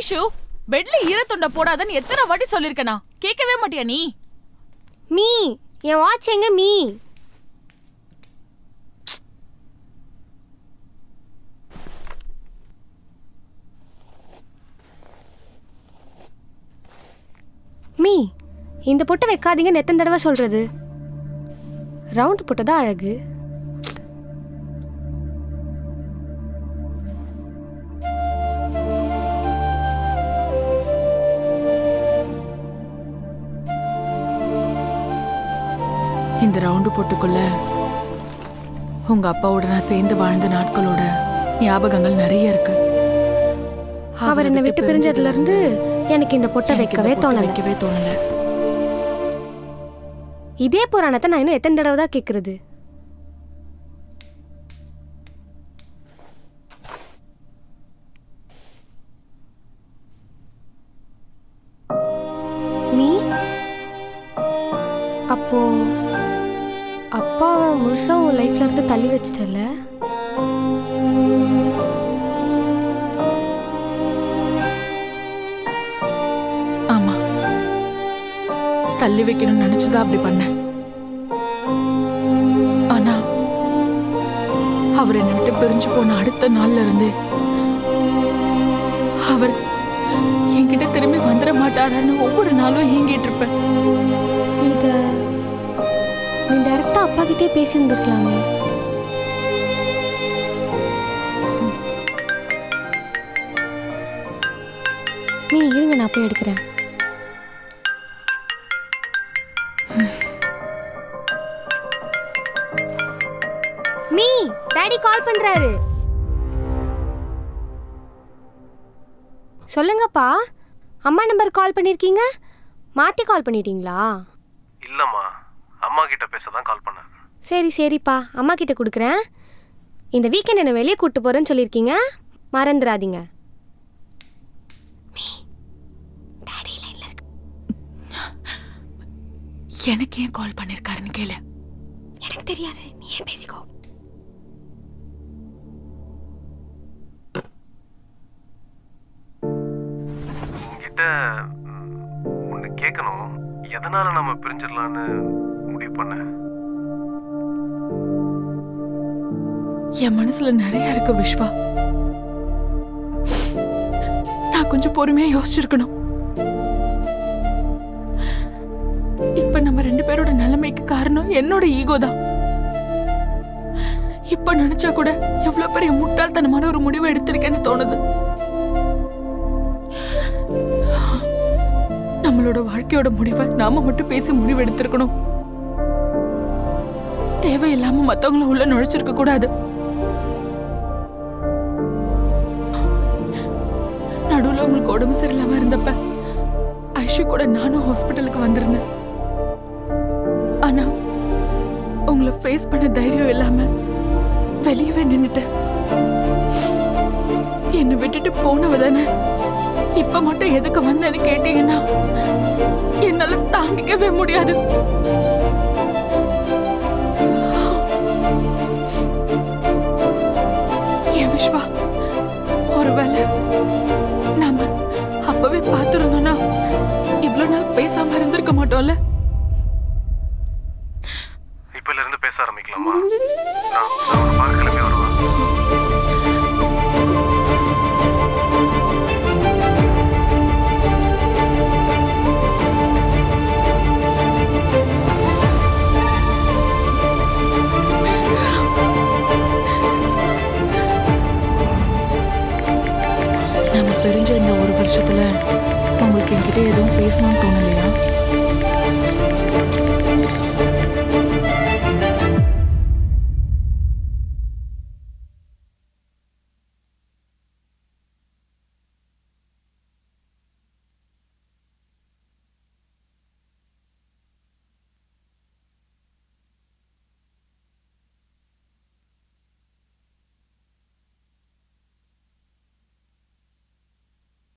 ஐஷு, பெட்ல ஈரத்துண்ட போடாதன்னு எத்தனை வாட்டி சொல்லிருக்கனா? கேட்கவே மாட்டியா நீ? மீ, என் வாட்ச் எங்க மீ? மீ, இந்த பொட்டை வைக்காதீங்கன்னு எத்தனை தடவை சொல்றது? ரவுண்ட் பொட்டை அழகு. இந்த ரவுண்டு பொட்டுக்குள்ள உங்க அப்பாவோட நான் சேர்ந்து வாழ்ந்த நாட்களோட ஞாபகங்கள் நிறைய இருக்கு. அவர் என்னை விட்டு பிரிஞ்சதுல இருந்து எனக்கு இந்த பொட்டை வைக்கவே தோணல. இதே புராணத்தை நான் இன்னும் எத்தனை தடவை தான் கேட்கறது? மீ, அப்போ அப்பாவை முழுசா உன் லைஃப்ல இருந்து தள்ளி வச்சிட்டல? ஆமா, தள்ளி வைக்கணும்னு நினைச்சுதான் அப்படி பண்ணேன். ஆனா அவர் என்னை விட்டு பிரிஞ்சு போன அடுத்த நாள்ல இருந்து அவர் என்கிட்ட திரும்பி வந்துட மாட்டாரான்னு ஒவ்வொரு நாளும் ஏங்கிட்டு இருப்பேன். இத நீ டைரக்டா அப்பா கிட்டே பேசி இருந்திருக்கலாமே. நீ இருங்க, நான் போய் எடுக்கிறேன். மீ, டாடி கால் பண்றாரு. சொல்லுங்கப்பா, அம்மா நம்பர் கால் பண்ணிருக்கீங்க. மாத்தி கால் பண்ணிட்டீங்களா? இல்லம்மா, அம்மா கிட்ட பேச தான் கால் பண்ணேன். சரிப்பா, அம்மா கிட்ட கொடுக்குறேன். இந்த வீக்கெண்ட் என்ன வெளியே கூட்டு போறேன்னு சொல்லியிருக்கீங்க, மறந்துடாதீங்க. எனக்கு ஏன் கால் பண்ணிருக்காருன்னு கேளு. எனக்கு தெரியாது, நீ ஏன் பேசிக்கோ. உங்ககிட்ட ஒன்னு கேட்கணும். எதனால நம்ம பிரிஞ்சிடலான்னு முடிவு பண்ண? என் மனசுல நிறைய இருக்கு விஸ்வா. நான் கொஞ்சம் பொறுமையா யோசிச்சிருக்கணும். இப்ப நம்ம ரெண்டு பேரோட நிலைமைக்கு காரணம் என்னோட ஈகோ தான். இப்ப நினைச்சா கூட எவ்வளவு பெரிய முட்டாள்தனமான ஒரு முடிவை எடுத்திருக்கேன்னு தோணுது. நம்மளோட வாழ்க்கையோட முடிவை நாம மட்டும் பேசி முடிவு எடுத்திருக்கணும். தேவையில்லாம மத்தவங்கள உள்ள நுழைச்சிருக்க கூடாது. நடுவுல உங்களுக்கு உடம்பு சரியில்லாம இருந்தப்ப ஐஷு கூட நானும் ஹாஸ்பிட்டலுக்கு வந்திருந்தேன். ஆனா உங்களை ஃபேஸ் பண்ண தைரியம் இல்லாம வெளியவே நின்னுட்டேன். என்னை விட்டுட்டு போனவ தானே, இப்ப மட்டும் எதுக்கு வந்தேன்னு கேட்டீங்கன்னா என்னால தாங்கிக்கவே முடியாது. ஏன் விஸ்வா, ஒருவேளை நாம அப்பவே பார்த்திருந்தோம்னா இவ்வளவு நாள் பேசாம இருந்திருக்க மாட்டோம்ல. இப்பல இருந்து பேச ஆரம்பிக்கலாமா? நான் பார்க்கலமே வருவேன். நம்ம பிரிஞ்ச இந்த ஒரு வருஷத்துல உங்களுக்கு என்கிட்ட எதுவும் பேசணும்னு தோணலையா?